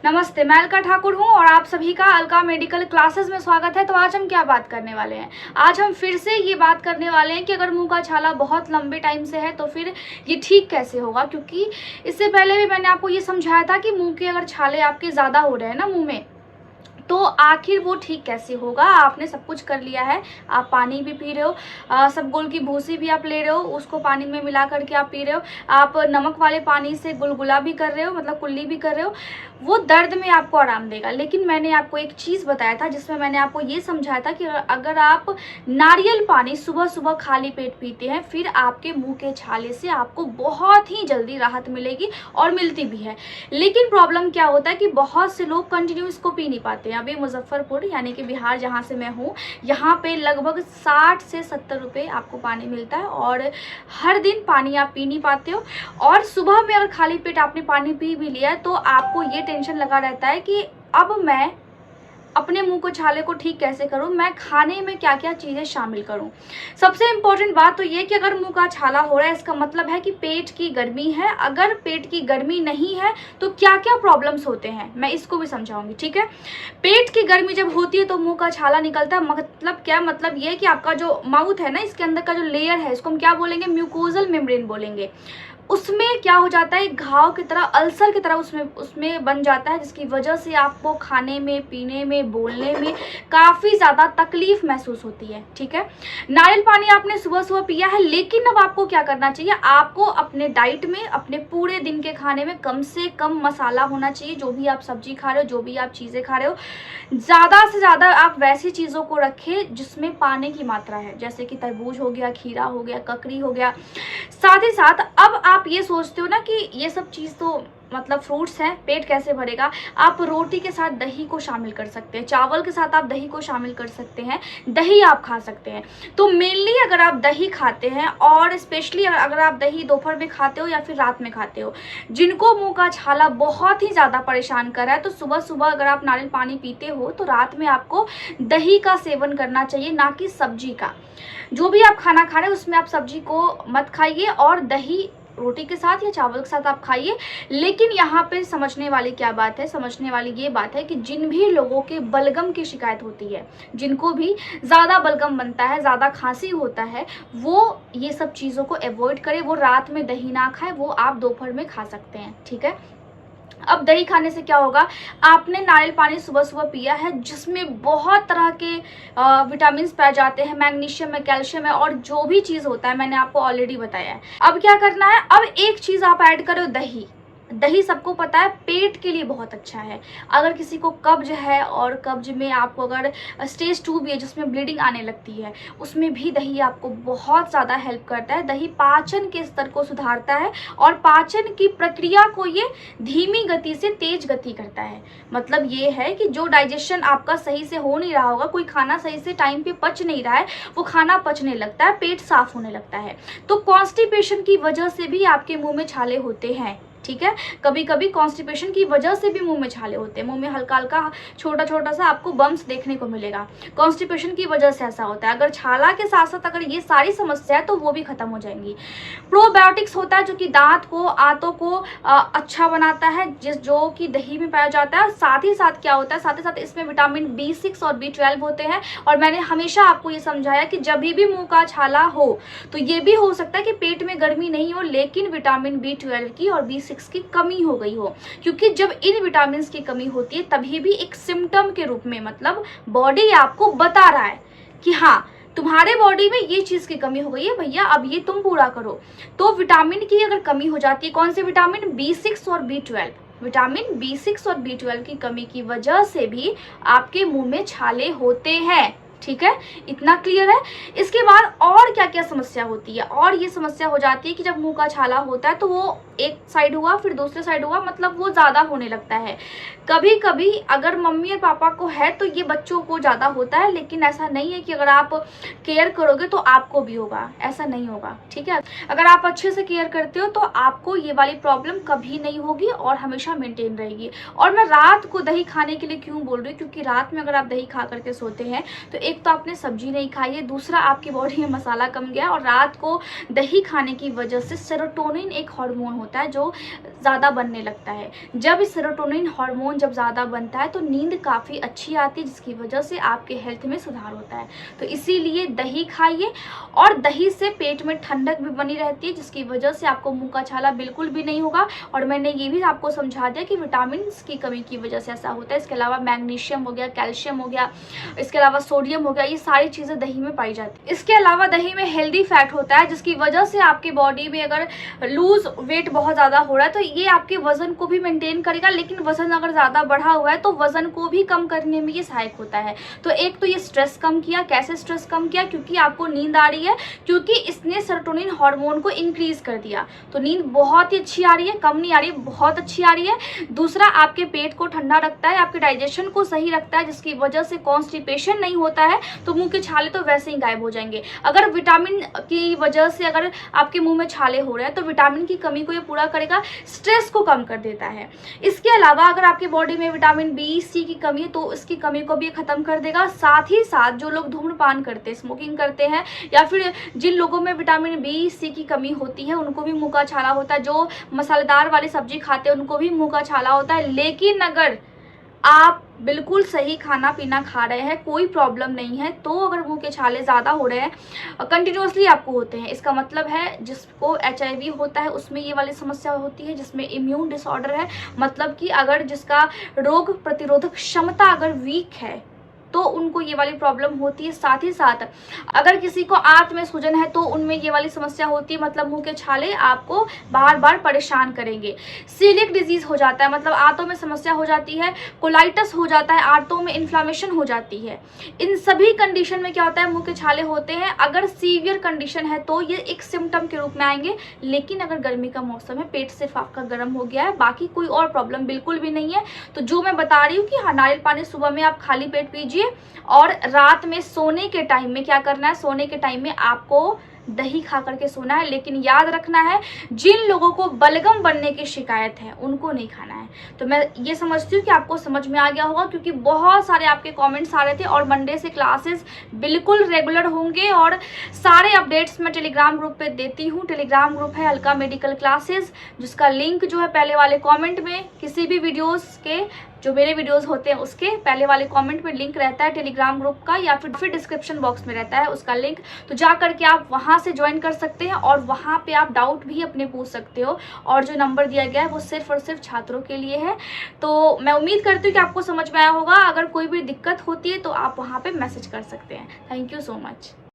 नमस्ते, मैं अलका ठाकुर हूँ और आप सभी का अलका मेडिकल क्लासेस में स्वागत है। तो आज हम क्या बात करने वाले हैं? आज हम फिर से ये बात करने वाले हैं कि अगर मुंह का छाला बहुत लंबे टाइम से है तो फिर ये ठीक कैसे होगा। क्योंकि इससे पहले भी मैंने आपको ये समझाया था कि मुंह के अगर छाले आपके ज़्यादा हो रहे हैं ना मुंह में, तो आखिर वो ठीक कैसे होगा। आपने सब कुछ कर लिया है, आप पानी भी पी रहे हो, इसबगोल की भूसी भी आप ले रहे हो, उसको पानी में मिला करके आप पी रहे हो, आप नमक वाले पानी से गुलगुला भी कर रहे हो, मतलब कुल्ली भी कर रहे हो, वो दर्द में आपको आराम देगा। लेकिन मैंने आपको एक चीज़ बताया था जिसमें मैंने आपको ये समझाया था कि अगर आप नारियल पानी सुबह सुबह खाली पेट पीते हैं, फिर आपके मुंह के छाले से आपको बहुत ही जल्दी राहत मिलेगी और मिलती भी है। लेकिन प्रॉब्लम क्या होता है कि बहुत से लोग कंटिन्यू इसको पी नहीं पाते हैं। अभी मुजफ्फरपुर यानी कि बिहार जहाँ से मैं हूँ, यहाँ पे लगभग 60 से 70 रुपये आपको पानी मिलता है और हर दिन पानी आप पी नहीं पाते हो। और सुबह में अगर खाली पेट आपने पानी पी भी लिया है तो आपको ये टेंशन लगा रहता है कि अब मैं अपने मुंह को छाले को ठीक कैसे करूं, मैं खाने में क्या क्या चीज़ें शामिल करूं। सबसे इम्पोर्टेंट बात तो ये कि अगर मुंह का छाला हो रहा है इसका मतलब है कि पेट की गर्मी है। अगर पेट की गर्मी नहीं है तो क्या क्या प्रॉब्लम्स होते हैं मैं इसको भी समझाऊंगी, ठीक है। पेट की गर्मी जब होती है तो मुंह का छाला निकलता है। मतलब क्या, मतलब ये कि आपका जो माउथ है ना, इसके अंदर का जो लेयर है, इसको हम क्या बोलेंगे, म्यूकोजल मेम्ब्रेन बोलेंगे। उसमें क्या हो जाता है, घाव की तरह, अल्सर की तरह उसमें बन जाता है, जिसकी वजह से आपको खाने में, पीने में, बोलने में काफ़ी ज़्यादा तकलीफ महसूस होती है, ठीक है। नारियल पानी आपने सुबह सुबह पिया है, लेकिन अब आपको क्या करना चाहिए, आपको अपने डाइट में, अपने पूरे दिन के खाने में कम से कम मसाला होना चाहिए। जो भी आप सब्जी खा रहे हो, जो भी आप चीज़ें खा रहे हो, ज़्यादा से ज़्यादा आप वैसी चीज़ों को रखें जिसमें पानी की मात्रा है, जैसे कि तरबूज हो गया, खीरा हो गया, ककड़ी हो गया। साथ ही साथ अब आप ये सोचते हो ना कि ये सब चीज़ तो मतलब फ्रूट्स हैं, पेट कैसे भरेगा। आप रोटी के साथ दही को शामिल कर सकते हैं, चावल के साथ आप दही को शामिल कर सकते हैं, दही आप खा सकते हैं। तो मेनली अगर आप दही खाते हैं, और स्पेशली अगर आप दही दोपहर में खाते हो या फिर रात में खाते हो, जिनको मुंह का छाला बहुत ही ज़्यादा परेशान कर रहा है, तो सुबह सुबह अगर आप नारियल पानी पीते हो तो रात में आपको दही का सेवन करना चाहिए, ना कि सब्जी का। जो भी आप खाना खा रहे हैं उसमें आप सब्जी को मत खाइए, और दही रोटी के साथ या चावल के साथ आप खाइए। लेकिन यहाँ पे समझने वाली क्या बात है, समझने वाली ये बात है कि जिन भी लोगों के बलगम की शिकायत होती है, जिनको भी ज़्यादा बलगम बनता है, ज़्यादा खांसी होता है, वो ये सब चीज़ों को अवॉइड करें। वो रात में दही ना खाएं, वो आप दोपहर में खा सकते हैं, ठीक है। अब दही खाने से क्या होगा, आपने नारियल पानी सुबह सुबह पिया है जिसमें बहुत तरह के विटामिन पाए जाते हैं, मैग्नीशियम है, कैल्शियम है, और जो भी चीज़ होता है मैंने आपको ऑलरेडी बताया है। अब क्या करना है, अब एक चीज़ आप ऐड करो, दही। दही सबको पता है पेट के लिए बहुत अच्छा है। अगर किसी को कब्ज है, और कब्ज में आपको अगर स्टेज 2 भी है जिसमें ब्लीडिंग आने लगती है, उसमें भी दही आपको बहुत ज़्यादा हेल्प करता है। दही पाचन के स्तर को सुधारता है और पाचन की प्रक्रिया को ये धीमी गति से तेज गति करता है। मतलब ये है कि जो डाइजेशन आपका सही से हो नहीं रहा होगा, कोई खाना सही से टाइम पे पच नहीं रहा है, वो खाना पचने लगता है, पेट साफ होने लगता है। तो कॉन्स्टिपेशन की वजह से भी आपके मुंह में छाले होते हैं, ठीक है। कभी कभी कॉन्स्टिपेशन की वजह से भी मुंह में छाले होते हैं, मुंह में हल्का हल्का छोटा छोटा सा आपको बम्स देखने को मिलेगा, कॉन्स्टिपेशन की वजह से ऐसा होता है। अगर छाला के साथ साथ अगर ये सारी समस्या है तो वो भी खत्म हो जाएंगी। प्रोबायोटिक्स होता है जो कि दांत को, आंतों को अच्छा बनाता है, जो कि दही में पाया जाता है। साथ ही साथ क्या होता है, साथ ही साथ इसमें विटामिन B6 और B12 होते हैं। और मैंने हमेशा आपको ये समझाया कि जब भी मुंह का छाला हो तो ये भी हो सकता है कि पेट में गर्मी नहीं हो, लेकिन विटामिन B12 की और B6 की कमी हो गई हो। क्योंकि जब इन विटामिन की कमी होती है तभी भी एक सिम्टम के रूप में, मतलब बॉडी आपको बता रहा है कि हाँ तुम्हारे बॉडी में ये चीज़ की कमी हो गई है भैया, अब ये तुम पूरा करो। तो विटामिन की अगर कमी हो जाती है, कौन से विटामिन, B6 और B12, विटामिन B6 और B12 की कमी की वजह से भी आपके मुंह में छाले होते हैं, ठीक है। इतना क्लियर है। इसके बाद और क्या क्या समस्या होती है, और ये समस्या हो जाती है कि जब मुंह का छाला होता है तो वो एक साइड हुआ फिर दूसरे साइड हुआ, मतलब वो ज़्यादा होने लगता है। कभी कभी अगर मम्मी और पापा को है तो ये बच्चों को ज़्यादा होता है, लेकिन ऐसा नहीं है कि अगर आप केयर करोगे तो आपको भी होगा, ऐसा नहीं होगा, ठीक है। अगर आप अच्छे से केयर करते हो तो आपको ये वाली प्रॉब्लम कभी नहीं होगी और हमेशा मेंटेन रहेगी। और मैं रात को दही खाने के लिए क्यों बोल रही हूँ, क्योंकि रात में अगर आप दही खा करके सोते हैं तो एक तो आपने सब्जी नहीं खाई है, दूसरा आपकी बॉडी में मसाला कम गया, और रात को दही खाने की वजह से सेरोटोनिन एक हार्मोन होता है जो ज़्यादा बनने लगता है। जब इस सेरोटोनिन हार्मोन जब ज़्यादा बनता है तो नींद काफ़ी अच्छी आती है, जिसकी वजह से आपके हेल्थ में सुधार होता है। तो इसीलिए दही खाइए, और दही से पेट में ठंडक भी बनी रहती है, जिसकी वजह से आपको मुंह का छाला बिल्कुल भी नहीं होगा। और मैंने ये भी आपको समझा दिया कि विटामिन की कमी की वजह से ऐसा होता है। इसके अलावा मैग्नीशियम हो गया, कैल्शियम हो गया, इसके अलावा सोडियम हो गया, ये सारी चीज़ें दही में पाई जाती है। इसके अलावा दही में हेल्दी फैट होता है, जिसकी वजह से आपकी बॉडी में अगर लूज वेट बहुत ज़्यादा हो रहा है तो ये आपके वजन को भी मेंटेन करेगा, लेकिन वजन अगर ज़्यादा बढ़ा हुआ है तो वजन को भी कम करने में ये सहायक होता है। तो एक तो ये स्ट्रेस कम किया। कैसे स्ट्रेस कम किया? क्योंकि आपको नींद आ रही है, क्योंकि इसने सेरोटोनिन हार्मोन को इंक्रीज कर दिया। तो नींद बहुत ही अच्छी आ रही है, कम नहीं आ रही है, बहुत अच्छी आ रही है। दूसरा, आपके पेट को ठंडा रखता है, आपके डाइजेशन को सही रखता है, जिसकी वजह से कॉन्स्टिपेशन नहीं होता है, तो मुंह के छाले तो वैसे ही गायब हो जाएंगे। अगर विटामिन की वजह से अगर आपके मुंह में छाले हो रहे हैं तो विटामिन की कमी को ये पूरा करेगा, स्ट्रेस को कम कर देता है। इसके अलावा अगर आपकी बॉडी में विटामिन बी, सी की कमी है तो इसकी कमी को भी खत्म कर देगा। साथ ही साथ जो लोग धूम्रपान करते हैं, स्मोकिंग करते हैं, या फिर जिन लोगों में विटामिन बी, सी की कमी होती है उनको भी मुंह का छाला होता है। जो मसालेदार वाली सब्जी खाते हैं उनको भी मुंह का छाला होता है। लेकिन अगर आप बिल्कुल सही खाना पीना खा रहे हैं, कोई प्रॉब्लम नहीं है, तो अगर मुंह के छाले ज़्यादा हो रहे हैं, कंटिन्यूसली आपको होते हैं, इसका मतलब है जिसको HIV होता है उसमें ये वाली समस्या होती है, जिसमें इम्यून डिसऑर्डर है, मतलब कि अगर जिसका रोग प्रतिरोधक क्षमता अगर वीक है तो उनको ये वाली प्रॉब्लम होती है। साथ ही साथ अगर किसी को आंत में सूजन है तो उनमें ये वाली समस्या होती है, मतलब मुंह के छाले आपको बार बार परेशान करेंगे। सीलिक डिजीज हो जाता है, मतलब आंतों में समस्या हो जाती है, कोलाइटिस हो जाता है, आंतों में इन्फ्लामेशन हो जाती है। इन सभी कंडीशन में क्या होता है, मुंह के छाले होते हैं। अगर सीवियर कंडीशन है तो ये एक सिम्टम के रूप में आएंगे। लेकिन अगर गर्मी का मौसम है, पेट सिर्फ आपका गर्म हो गया है, बाकी कोई और प्रॉब्लम बिल्कुल भी नहीं है, तो जो मैं बता रही हूँ कि हाँ, नारियल पानी सुबह में आप खाली पेट पीजिए, और रात में सोने के टाइम में क्या करना है, सोने के टाइम में आपको दही खा करके सोना है। लेकिन याद रखना है, जिन लोगों को बलगम बनने की शिकायत है उनको नहीं खाना है। तो मैं ये समझती हूँ कि आपको समझ में आ गया होगा, क्योंकि बहुत सारे आपके कमेंट्स आ रहे थे। और मंडे से क्लासेस बिल्कुल रेगुलर होंगे, और सारे अपडेट्स मैं टेलीग्राम ग्रुप पे देती हूँ। टेलीग्राम ग्रुप है अलका मेडिकल क्लासेस, जिसका लिंक जो है पहले वाले कॉमेंट में, किसी भी वीडियोज़ के जो मेरे वीडियोस होते हैं उसके पहले वाले कमेंट में लिंक रहता है टेलीग्राम ग्रुप का, या फिर डिस्क्रिप्शन बॉक्स में रहता है उसका लिंक। तो जा करके आप वहां से ज्वाइन कर सकते हैं, और वहां पे आप डाउट भी अपने पूछ सकते हो। और जो नंबर दिया गया है वो सिर्फ और सिर्फ छात्रों के लिए है। तो मैं उम्मीद करती हूँ कि आपको समझ में आया होगा। अगर कोई भी दिक्कत होती है तो आप वहाँ पे मैसेज कर सकते हैं। Thank you so much.